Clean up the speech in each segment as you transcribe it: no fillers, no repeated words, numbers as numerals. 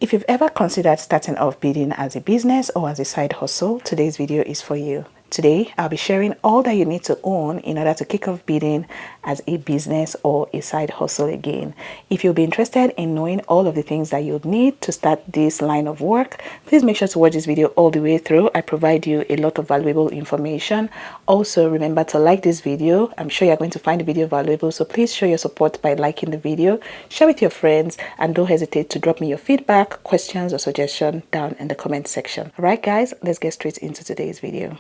If you've ever considered starting off beading as a business or as a side hustle, today's video is for you. Today, I'll be sharing all that you need to own in order to kick off beading as a business or a side hustle again. If you'll be interested in knowing all of the things that you'll need to start this line of work, please make sure to watch this video all the way through. I provide you a lot of valuable information. Also, remember to like this video. I'm sure you're going to find the video valuable, so please show your support by liking the video, share with your friends, and don't hesitate to drop me your feedback, questions, or suggestion down in the comment section. All right, guys, let's get straight into today's video.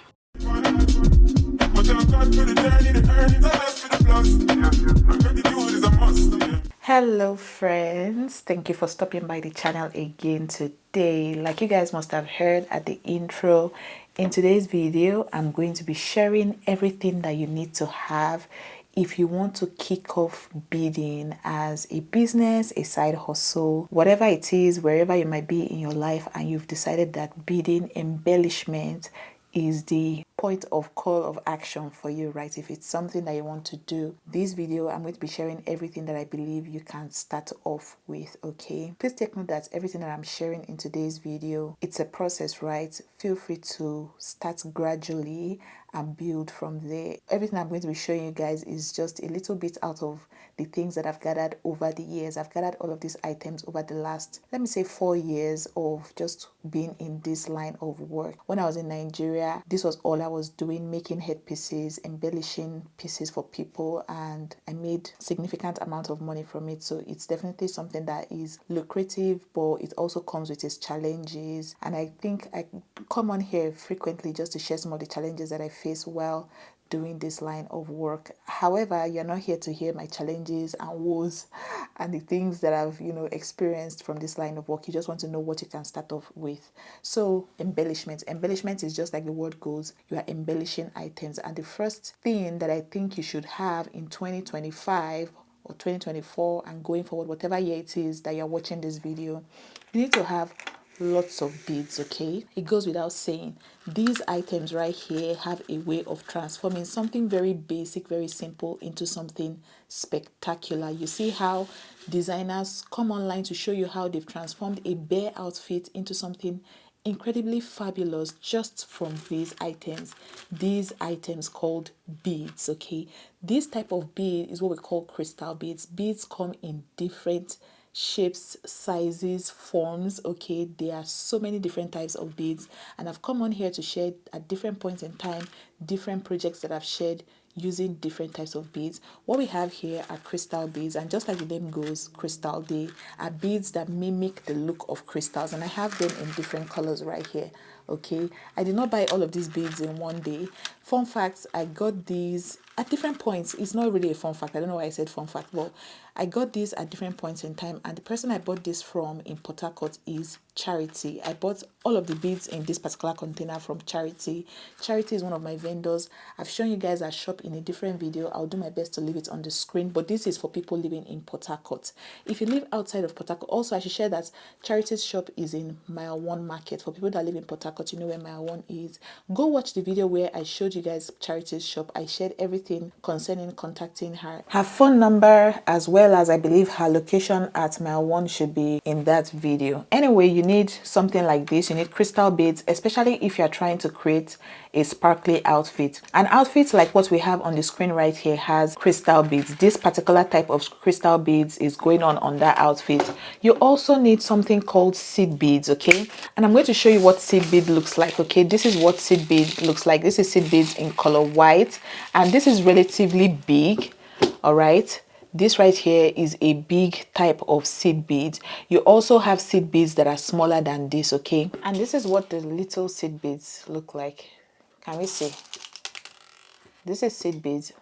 Hello friends, thank you for stopping by the channel again today. Like you guys must have heard at the intro, in today's video I'm going to be sharing everything that you need to have if you want to kick off beading as a business, a side hustle, whatever it is, wherever you might be in your life, and you've decided that beading embellishment is the point of call of action for you, right? If it's something that you want to do, this video I'm going to be sharing everything that I believe you can start off with. Okay, please take note that everything that I'm sharing in today's video, it's a process, right? Feel free to start gradually and build from there. Everything I'm going to be showing you guys is just a little bit out of the things that I've gathered over the years. I've gathered all of these items over the last, let me say, 4 years of just being in this line of work. When I was in Nigeria, this was all I was doing, making headpieces, embellishing pieces for people, and I made significant amount of money from it. So it's definitely something that is lucrative, but it also comes with its challenges. And I think I come on here frequently just to share some of the challenges that I face while doing this line of work. However, you're not here to hear my challenges and woes and the things that I've experienced from this line of work. You just want to know what you can start off with. So embellishment is just like the word goes, you are embellishing items. And the first thing that I think you should have in 2025 or 2024 and going forward, whatever year it is that you're watching this video, you need to have lots of beads. Okay, it goes without saying, these items right here have a way of transforming something very basic, very simple, into something spectacular. You see how designers come online to show you how they've transformed a bare outfit into something incredibly fabulous just from these items called beads. Okay, this type of bead is what we call crystal beads. Beads come in different shapes, sizes, forms. Okay, there are so many different types of beads, and I've come on here to share at different points in time different projects that I've shared using different types of beads. What we have here are crystal beads, and just like the name goes, crystal, they are beads that mimic the look of crystals, and I have them in different colors right here. Okay, I did not buy all of these beads in one day. Fun facts, I got these at different points. It's not really a fun fact, I don't know why I said fun fact, but I got these at different points in time, and the person I bought this from in Port Harcourt is Charity. I bought all of the beads in this particular container from Charity. Charity is one of my vendors. I've shown you guys our shop in a different video. I'll do my best to leave it on the screen, but this is for people living in Port Harcourt. If you live outside of Port Harcourt, also I should share that Charity's shop is in Mile 1 Market. For people that live in Port Harcourt, you know where Mile 1 is. Go watch the video where I showed you guys Charity's shop. I shared everything concerning contacting her. Her phone number, as well as I believe her location at Mile 1, should be in that video. Anyway, you need something like this. You need crystal beads, especially if you're trying to create a sparkly outfit. An outfit like what we have on the screen right here has crystal beads. This particular type of crystal beads is going on that outfit. You also need something called seed beads. Okay, and I'm going to show you what seed bead looks like. Okay, this is what seed bead looks like. This is seed beads in color white, and this is relatively big. All right, this right here is a big type of seed beads. You also have seed beads that are smaller than this. Okay, and this is what the little seed beads look like. Can we see? This is seed beads.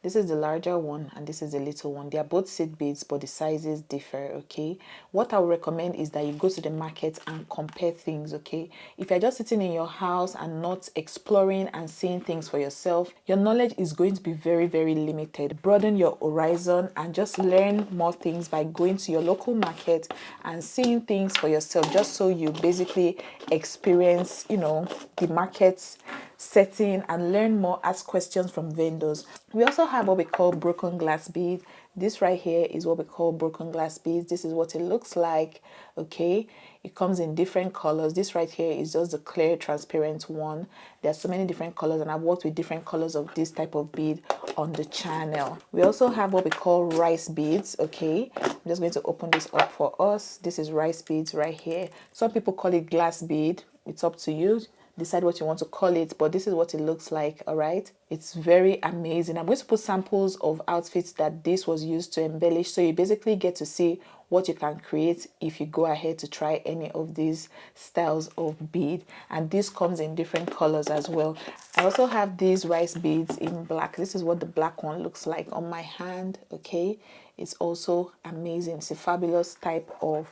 This is the larger one, and this is the little one. They are both seed beads, but the sizes differ. Okay, what I would recommend is that you go to the market and compare things. Okay, if you're just sitting in your house and not exploring and seeing things for yourself, your knowledge is going to be very, very limited. Broaden your horizon and just learn more things by going to your local market and seeing things for yourself, just so you basically experience, the markets setting and learn more, ask questions from vendors. We also have what we call broken glass bead. This right here is what we call broken glass beads. This is what it looks like. Okay, it comes in different colors. This right here is just the clear transparent one. There are so many different colors, and I've worked with different colors of this type of bead on the channel. We also have what we call rice beads. Okay, I'm just going to open this up for us. This is rice beads right here. Some people call it glass bead. It's up to you. Decide what you want to call it, but this is what it looks like. All right, it's very amazing. I'm going to put samples of outfits that this was used to embellish, so you basically get to see what you can create if you go ahead to try any of these styles of bead. And this comes in different colors as well. I also have these rice beads in black. This is what the black one looks like on my hand. Okay, it's also amazing. It's a fabulous type of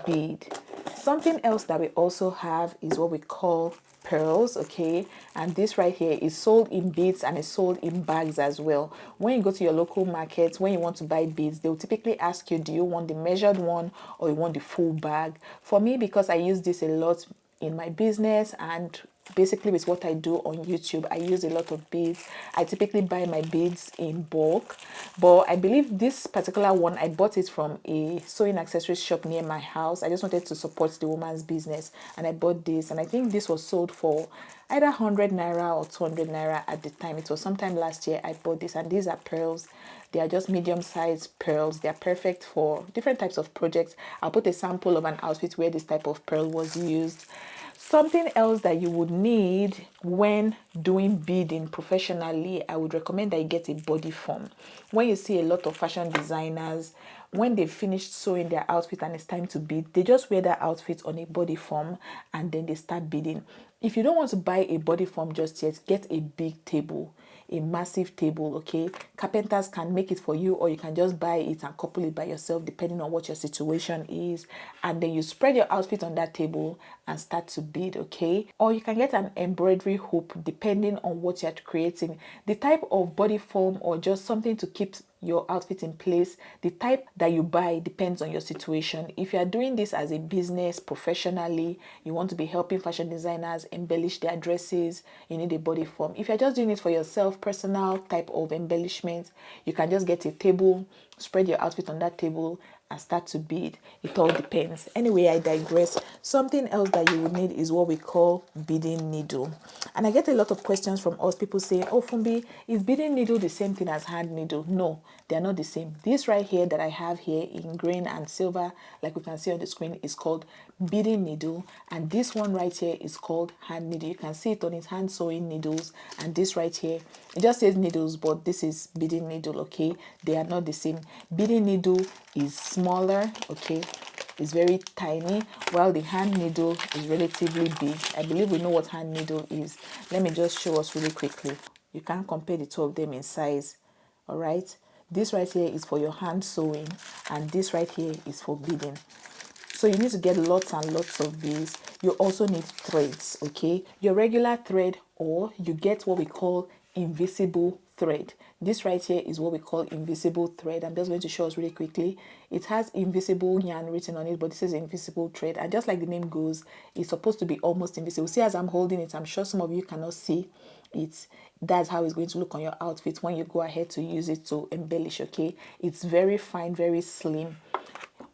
bead. Something else that we also have is what we call pearls. Okay, and this right here is sold in beads and is sold in bags as well. When you go to your local market, when you want to buy beads, they'll typically ask you, do you want the measured one or you want the full bag? For me, because I use this a lot in my business and basically with what I do on YouTube, I use a lot of beads. I typically buy my beads in bulk, but I believe this particular one, I bought it from a sewing accessories shop near my house. I just wanted to support the woman's business, and I bought this, and I think this was sold for either 100 naira or 200 naira at the time. It was sometime last year I bought this, and these are pearls. They are just medium-sized pearls. They are perfect for different types of projects. I'll put a sample of an outfit where this type of pearl was used. Something else that you would need when doing beading professionally, I would recommend that you get a body form. When you see a lot of fashion designers, when they've finished sewing their outfit and it's time to bead, they just wear their outfit on a body form and then they start beading. If you don't want to buy a body form just yet, get a big table, a massive table. Okay, carpenters can make it for you, or you can just buy it and couple it by yourself depending on what your situation is, and then you spread your outfit on that table and start to bead. Okay, or you can get an embroidery hoop depending on what you're creating, the type of body form or just something to keep your outfit in place. The type that you buy depends on your situation. If you are doing this as a business professionally, you want to be helping fashion designers embellish their dresses, you need a body form. If you're just doing it for yourself, personal type of embellishment, you can just get a table, spread your outfit on that table and start to bead. It all depends. Anyway, I digress. Something else that you would need is what we call beading needle. And I get a lot of questions from us, people saying, oh Fumbi, is beading needle the same thing as hand needle? No, they're not the same. This right here that I have here in green and silver, like we can see on the screen, is called beading needle, and this one right here is called hand needle. You can see it on its hand sewing needles, and this right here, it just says needles, but this is beading needle. Okay, they are not the same. Beading needle is smaller, okay, it's very tiny, while the hand needle is relatively big. I believe we know what hand needle is. Let me just show us really quickly. You can't compare the two of them in size. All right, this right here is for your hand sewing, and this right here is for beading. So you need to get lots and lots of these. You also need threads. Okay, your regular thread, or you get what we call invisible thread. This right here is what we call invisible thread. I'm just going to show us really quickly. It has invisible yarn written on it, but this is invisible thread, and just like the name goes, it's supposed to be almost invisible. See, as I'm holding it, I'm sure some of you cannot see it. That's how it's going to look on your outfit when you go ahead to use it to embellish. Okay, it's very fine, very slim.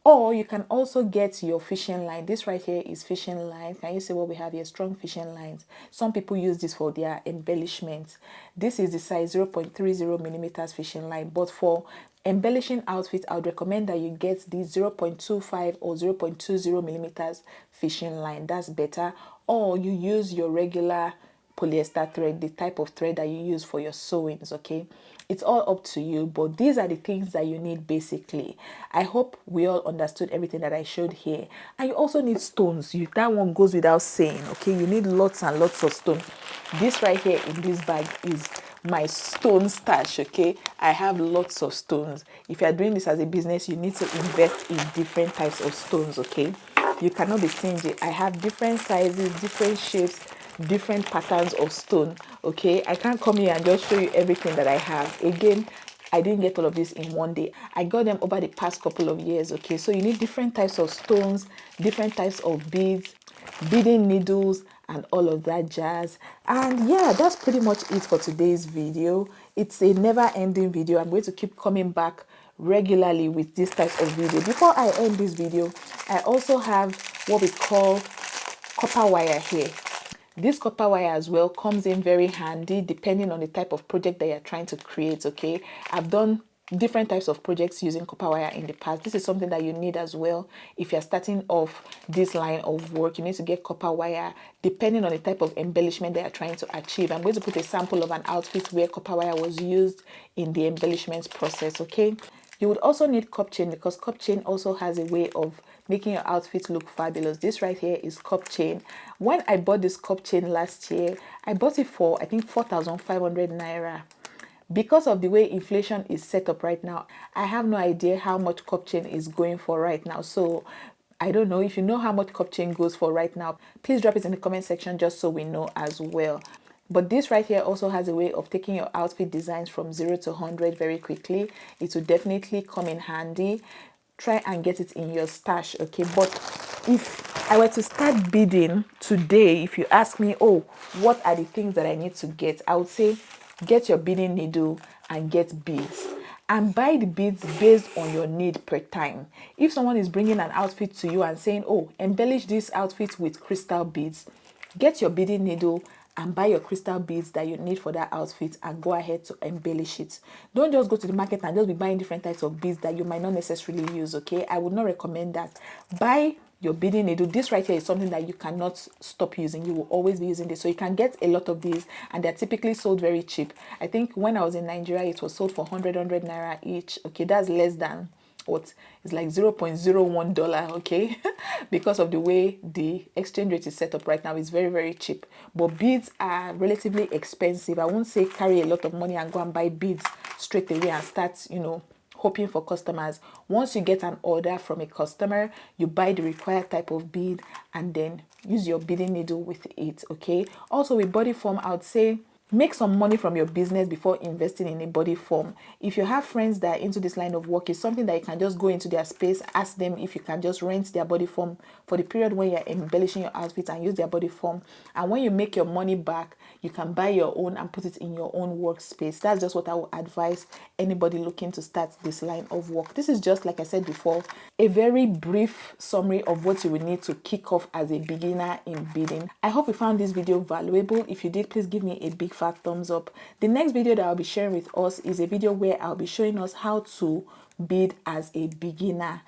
Or you can also get your fishing line. This right here is fishing line. Can you see what we have here? Strong fishing lines. Some people use this for their embellishments. This is the size 0.30 millimeters fishing line. But for embellishing outfit, I would recommend that you get the 0.25 or 0.20 millimeters fishing line. That's better. Or you use your regular polyester thread, the type of thread that you use for your sewings. Okay, it's all up to you, but these are the things that you need basically. I hope we all understood everything that I showed here. And you also need stones. That one goes without saying. Okay, you need lots and lots of stones. This right here in this bag is my stone stash. Okay, I have lots of stones. If you are doing this as a business, you need to invest in different types of stones. Okay, you cannot be stingy. I have different sizes, different shapes, different patterns of stone. Okay, I can't come here and just show you everything that I have. Again, I didn't get all of this in one day. I got them over the past couple of years. Okay, so you need different types of stones, different types of beads, beading needles, and all of that jazz. And yeah, that's pretty much it for today's video. It's a never-ending video. I'm going to keep coming back regularly with this type of video. Before I end this video, I also have what we call copper wire here. This copper wire as well comes in very handy depending on the type of project that you're trying to create. Okay, I've done different types of projects using copper wire in the past. This is something that you need as well. If you're starting off this line of work, you need to get copper wire depending on the type of embellishment that you're trying to achieve. I'm going to put a sample of an outfit where copper wire was used in the embellishment process. Okay, you would also need cup chain, because cup chain also has a way of making your outfit look fabulous. This right here is cup chain. When I bought this cup chain last year, I bought it for I think 4,500 naira. Because of the way inflation is set up right now, I have no idea how much cup chain is going for right now. So I don't know. If you know how much cup chain goes for right now, please drop it in the comment section just so we know as well. But this right here also has a way of taking your outfit designs from 0 to 100 very quickly. It will definitely come in handy. Try and get it in your stash, okay? But if I were to start beading today, if you ask me, oh, what are the things that I need to get, I would say get your beading needle and get beads, and buy the beads based on your need per time. If someone is bringing an outfit to you and saying, oh, embellish this outfit with crystal beads, get your beading needle and buy your crystal beads that you need for that outfit and go ahead to embellish it. Don't just go to the market and just be buying different types of beads that you might not necessarily use, okay? I would not recommend that. Buy your beading needle. This right here is something that you cannot stop using. You will always be using this. So you can get a lot of these, and they're typically sold very cheap. I think when I was in Nigeria, it was sold for 100 naira each. Okay, that's less than what is like $0.01, okay? Because of the way the exchange rate is set up right now, it's very, very cheap. But beads are relatively expensive. I won't say carry a lot of money and go and buy beads straight away and start, you know, hoping for customers. Once you get an order from a customer, you buy the required type of bead and then use your beading needle with it, okay? Also with body form, I would say make some money from your business before investing in a body form. If you have friends that are into this line of work, it's something that you can just go into their space, ask them if you can just rent their body form for the period when you're embellishing your outfit and use their body form. And when you make your money back, you can buy your own and put it in your own workspace. That's just what I would advise anybody looking to start this line of work. This is just, like I said before, a very brief summary of what you will need to kick off as a beginner in beading. I hope you found this video valuable. If you did, please give me a big fat thumbs up. The next video that I'll be sharing with us is a video where I'll be showing us how to bead as a beginner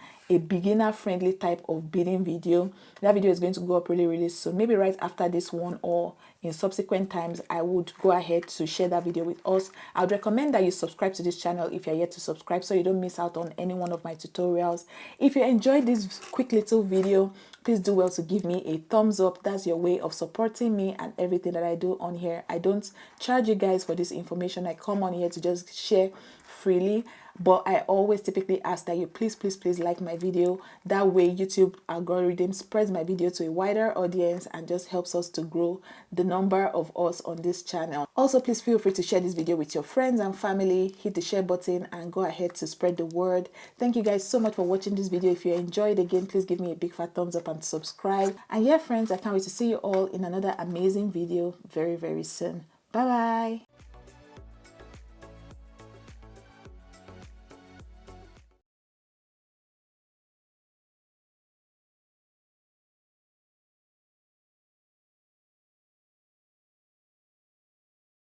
friendly type of beading video. That video is going to go up really soon, maybe right after this one, or in subsequent times I would go ahead to share that video with us. I would recommend that you subscribe to this channel if you're yet to subscribe, so you don't miss out on any one of my tutorials. If you enjoyed this quick little video, please do well to give me a thumbs up. That's your way of supporting me and everything that I do on here. I don't charge you guys for this information. I come on here to just share freely, but I always typically ask that you please like my video. That way YouTube algorithm spreads my video to a wider audience and just helps us to grow the number of us on this channel. Also, please feel free to share this video with your friends and family. Hit the share button and go ahead to spread the word. Thank you guys so much for watching this video. If you enjoyed, again, please give me a big fat thumbs up and subscribe. And yeah, friends, I can't wait to see you all in another amazing video very soon. Bye bye.